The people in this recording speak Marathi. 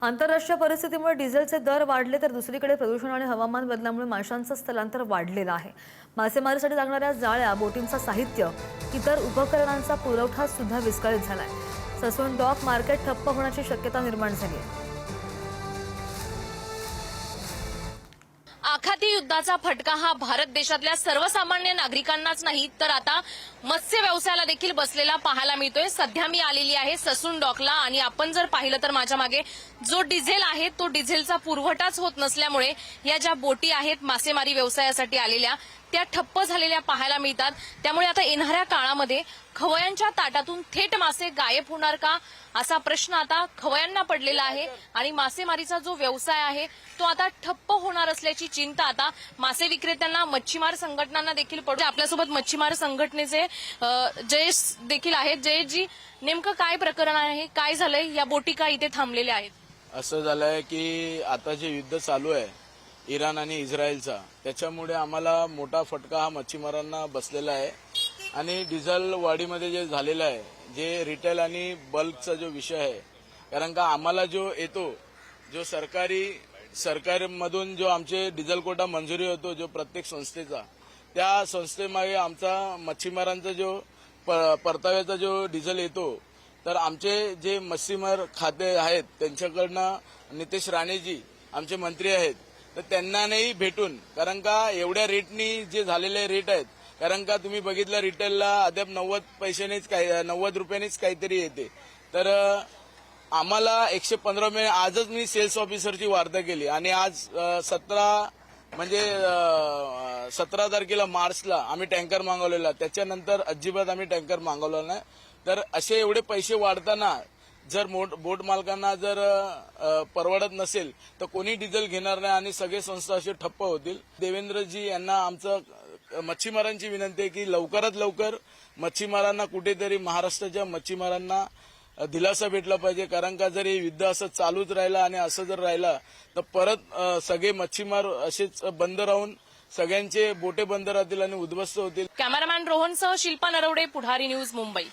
आंतरराष्ट्रीय परिस्थितीमुळे डिझेलचे दर वाढले तर दुसरीकडे प्रदूषण आणि हवामान बदलामुळे माशांचं स्थलांतर वाढलेलं आहे। मासेमारीसाठी लागणाऱ्या जाळ्या, बोटींचं साहित्य, इतर उपकरणांचा पुरवठा सुद्धा विस्कळीत झालाय। ससून डॉक मार्केट ठप्प होण्याची शक्यता निर्माण झाली आहे। आखाती युद्धाचा फटका हा भारत देशातल्या सर्वसामान्य नागरिकांनाच नाही तर आता मत्स्य व्यवसायाला देखील बसलेला पाहायला मिळतोय। सध्या मी आलेली आहे ससून डॉकला आणि आपण जर पाहिलं तर माझ्या मागे जो डिझेल आहे तो डिझेलचा पुरवठाच होत नसल्यामुळे या ज्या बोटी आहेत मासेमारी व्यवसायासाठी आलेल्या त्या ठप्प झालेल्या पाहायला मिळतात। त्यामुळे आता येणाऱ्या काळामध्ये खवयांच्या ताटातून थेट मासे गायब होणार का असा प्रश्न आता खवयांना पडलेला आहे आणि मासेमारीचा जो व्यवसाय आहे तो आता ठप्प होणार असल्याची चिंता आता मासे विक्रेत्यांना, मच्छीमार संघटनांना देखील पडते। आपल्यासोबत मच्छीमार संघटनेचे जयेश देखील आहेत। जयेशजी, नेमकं काय प्रकरण आहे, काय झालंय, या बोटी का इथे थांबलेल्या आहेत? असं झालंय की आता जे युद्ध चालू आहे इराण आणि इस्रायलचा, त्याच्यामुळे आम्हाला मोठा फटका हा मच्छीमारांना बसलेला आहे। आणि डिझेल वाढीमध्ये जे झालेलं आहे, जे रिटेल आणि बल्कचा जो विषय आहे, कारण का आम्हाला जो येतो, जो सरकारमधून जो आमचे डिझेल कोटा मंजुरी होतो जो प्रत्येक संस्थेचा, त्या संस्थेमागे आमचा मच्छीमारांचा जो परताव्याचा जो डिझेल येतो, तर आमचे जे मच्छीमार खाते आहेत त्यांच्याकडनं नितेश राणेजी आमचे मंत्री आहेत, तर त्यांना नाही भेटून, कारण का एवढ्या रेटनी जे झालेले रेट आहेत, कारण का तुम्ही बघितलं रिटेलला अद्याप 90 रुपयानेच काहीतरी येते। तर आम्हाला 115 मिळेल। आजच मी सेल्स ऑफिसरची वार्ता केली आणि आज 17 तारखेला मार्चला आम्ही टँकर मागवलेला, त्याच्यानंतर अजिबात आम्ही टँकर मागवला नाही। तर असे एवढे पैसे वाढताना जर बोट मालकांना जर परवडत नसेल तर कोणी डिझेल घेणार नाही आणि सगळे संस्था असे ठप्प होतील। देवेंद्रजी यांना आमचं मच्छीमारांची विनंती आहे की लवकरात लवकर मच्छीमारांना कुठेतरी, महाराष्ट्राच्या मच्छीमारांना दिलासा भेटला पाहिजे। कारण का जर हे युद्ध असं चालूच राहिलं आणि असं जर राहिलं तर परत सगळे मच्छीमार असेच बंद राहून सगळ्यांचे बोटे बंद राहतील आणि उद्ध्वस्त होतील। कॅमेरामॅन रोहनसह शिल्पा नरवडे, पुढारी न्यूज, मुंबई।